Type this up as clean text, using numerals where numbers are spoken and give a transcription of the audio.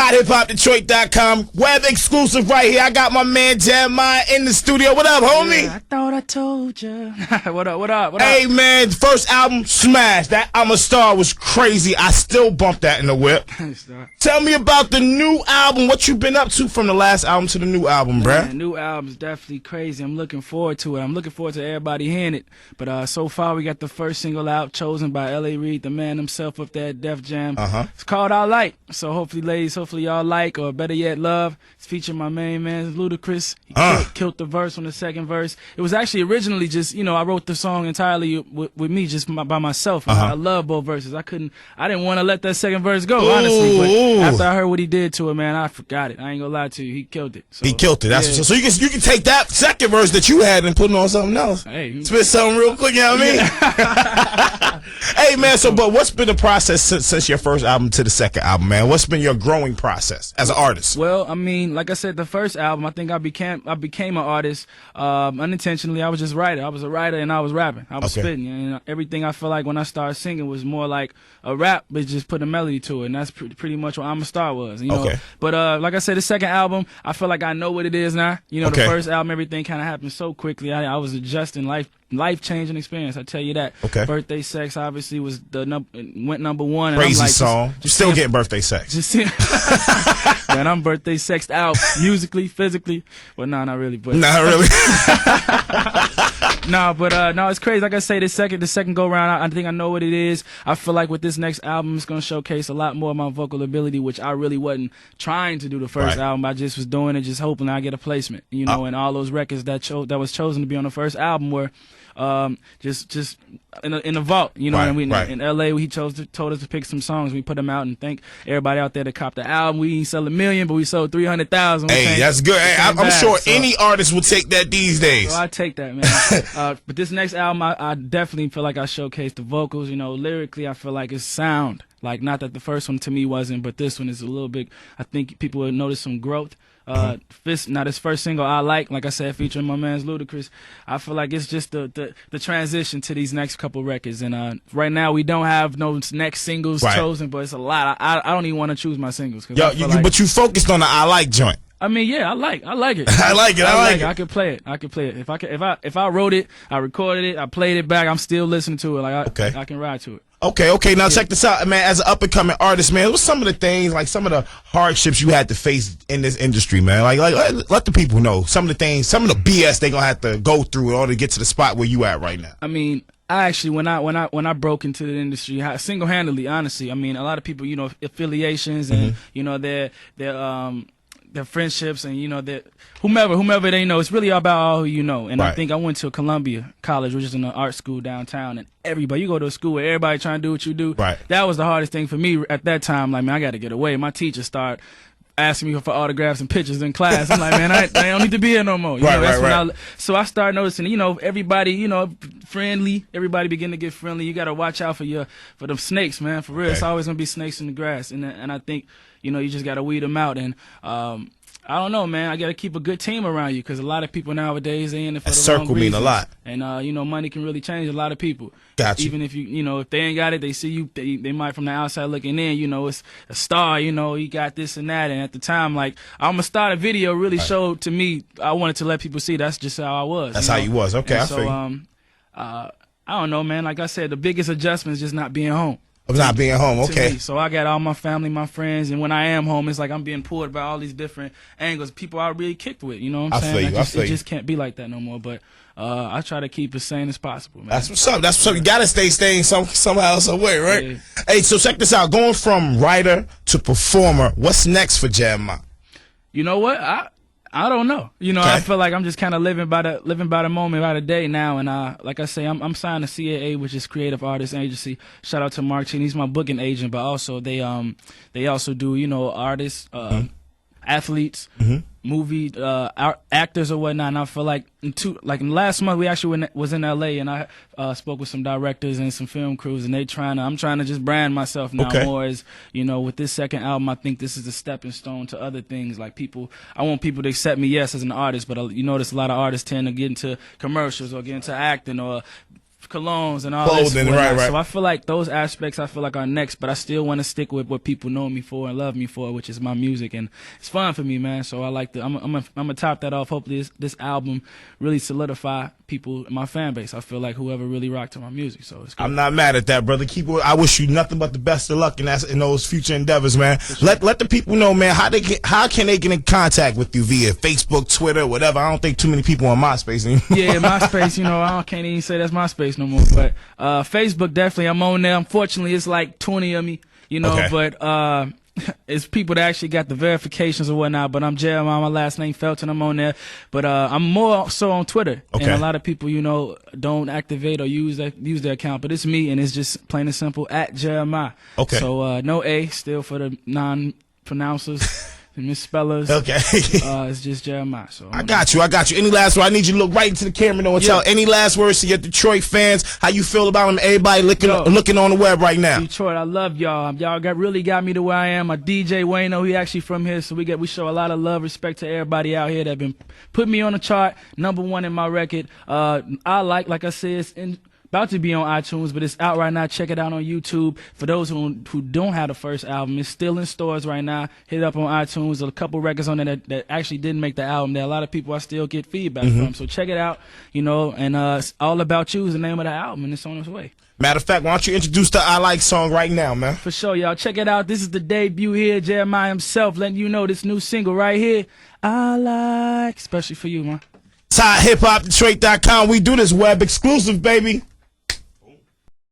HotHipHopDetroit.com. Web exclusive right here. I got my man Jeremih in the studio. What up, homie? Yeah, I thought I told you. What up? Hey, man, first album, smash. That I'm a Star was crazy. I still bump that in the whip. Tell me about the new album. What you been up to from the last album to the new album, bruh? New album's definitely crazy. I'm looking forward to it. I'm looking forward to everybody hearing it. But so far, we got the first single out, chosen by L.A. Reid, the man himself up there at Def Jam. It's called I Like. So hopefully, ladies, y'all like, or better yet, love. It's featuring my main man, Ludacris. He killed the verse on the second verse. It was actually originally just, I wrote the song entirely with me, just by myself. I love both verses. I didn't want to let that second verse go, honestly. But after I heard what he did to it, man, I forgot it. I ain't gonna lie to you. He killed it. So, he killed it. That's so you can take that second verse that you had and put it on something else. Hey, spit something real quick, you know what I mean? Hey, man, but what's been the process since your first album to the second album, man? What's been your growing process as an artist? Well, I mean, like I said, the first album, I think I became an artist unintentionally. I was just writer. I was a writer and I was rapping. I was spitting. And everything I feel like when I started singing was more like a rap, but just put a melody to it. And that's pretty much what I'm a Star was. You know? But like I said, the second album, I feel like I know what it is now. The first album, everything kind of happened so quickly. I was adjusting, life-changing experience, I tell you that. Birthday Sex obviously was went number one. And crazy I'm like, song. Still getting Birthday Sex. Man, I'm birthday sexed out musically, physically. Well, no, not really. But not really. No, it's crazy. Like I say, the second go round, I think I know what it is. I feel like with this next album, it's gonna showcase a lot more of my vocal ability, which I really wasn't trying to do the first album. I just was doing it, just hoping I get a placement. And all those records that was chosen to be on the first album were just in the vault, and in LA he told us to pick some songs. We put them out, and thank everybody out there that copped the album. We didn't sell 1 million, but we sold 300,000. Hey, that's good. Hey, I'm sure any artist will take that these days. So I take that, man. But this next album, I definitely feel like I showcased the vocals. Lyrically, I feel like it's sound. Like, not that the first one to me wasn't, but this one is a little bit. I think people will notice some growth. This first single, I Like I said, featuring my man's Ludacris. I feel like it's just the transition to these next couple records. And right now we don't have no next singles chosen, but it's a lot. I don't even want to choose my singles. But you focused on the I Like joint. I mean, yeah, I like it. I like it. I can play it. If I wrote it, I recorded it, I played it back, I'm still listening to it. I can ride to it. Okay. Now check this out, man. As an up and coming artist, man, what's some of the things, like some of the hardships you had to face in this industry, man? Like let the people know some of the things, some of the BS they gonna have to go through in order to get to the spot where you at right now. I mean, I actually, when I broke into the industry, single-handedly, honestly, I mean, a lot of people, affiliations and their friendships and their whomever they know. It's really about all who you know. And I think I went to Columbia College, which is an art school downtown, and everybody, you go to a school where everybody trying to do what you do. That was the hardest thing for me at that time. Like, man, I got to get away. My teacher started asking me for autographs and pictures in class. I'm like, man, I don't need to be here no more. So I started noticing, everybody, friendly. Everybody begin to get friendly. You got to watch out for them snakes, man. For real, it's always gonna be snakes in the grass. And I think, you just got to weed them out. And I don't know, man. I got to keep a good team around you, because a lot of people nowadays, they in it for the wrong reasons. Mean a lot. And, money can really change a lot of people. Gotcha. Even if if they ain't got it, they see you, they might from the outside looking in, it's a star, he got this and that. And at the time, like, I'm a Star, the video really showed to me, I wanted to let people see that's just how I was. That's how you was. Okay, I feel I don't know, man. Like I said, the biggest adjustment is just not being home. Of not being home, okay. So I got all my family, my friends, and when I am home, it's like I'm being pulled by all these different angles. People I really kicked with, you know what I'm saying? I feel you. It just can't be like that no more. But I try to keep as sane as possible, man. That's what's up. That's what's up. You gotta stay sane somehow, some way, right? Yeah. Hey, so check this out. Going from writer to performer, what's next for Jeremih? You know what? I don't know. I feel like I'm just kind of living by the moment, by the day now. And like I say, I'm signed to CAA, which is Creative Artists Agency. Shout out to Mark Chin. He's my booking agent, but also they also do artists, athletes, movie actors or whatnot. And I feel like in last month we actually was in LA, and I spoke with some directors and some film crews, and I'm trying to just brand myself now more as, with this second album. I think this is a stepping stone to other things. Like, I want people to accept me, yes, as an artist, but you notice a lot of artists tend to get into commercials or get into acting or colognes and all Clothing, this. right. So I feel like those aspects are next, but I still want to stick with what people know me for and love me for, which is my music, and it's fun for me, man. So I like to. I'm gonna top that off. Hopefully this album really solidify people in my fan base. I feel like whoever really rocked to my music. So it's good. I'm not mad at that, brother. I wish you nothing but the best of luck in those future endeavors, man. Sure. Let the people know, man, how can they get in contact with you via Facebook, Twitter, whatever. I don't think too many people on MySpace anymore. Yeah, MySpace, I can't even say that's MySpace no more. But Facebook, definitely, I'm on there. Unfortunately, it's like 20 of me, okay. But it's people that actually got the verifications or whatnot. But I'm Jeremiah, my last name Felton. I'm on there. But I'm more so on Twitter. Okay. And a lot of people, don't activate or use their account. But it's me, and it's just plain and simple at Jeremiah. Okay. So no A, still for the non-pronouncers. Misspellers. Okay. It's just Jeremiah. So I got you. Any last word? I need you to look right into the camera and tell any last words to your Detroit fans, how you feel about them, everybody looking on the web right now. Detroit, I love y'all. Y'all really got me to where I am. My DJ Wayno, he actually from here, so we show a lot of love, respect to everybody out here that been putting me on the chart, #1 in my record. I like I said, it's about to be on iTunes, but it's out right now. Check it out on YouTube. For those who don't have the first album, it's still in stores right now. Hit it up on iTunes. There's a couple records on there that actually didn't make the album that a lot of people I still get feedback from. So check it out, and it's All About You is the name of the album, and it's on its way. Matter of fact, why don't you introduce the I Like song right now, man? For sure, y'all. Check it out. This is the debut here. Jeremiah himself letting you know this new single right here, I Like, especially for you, man. TideHipHopDetroit.com. We do this web exclusive, baby.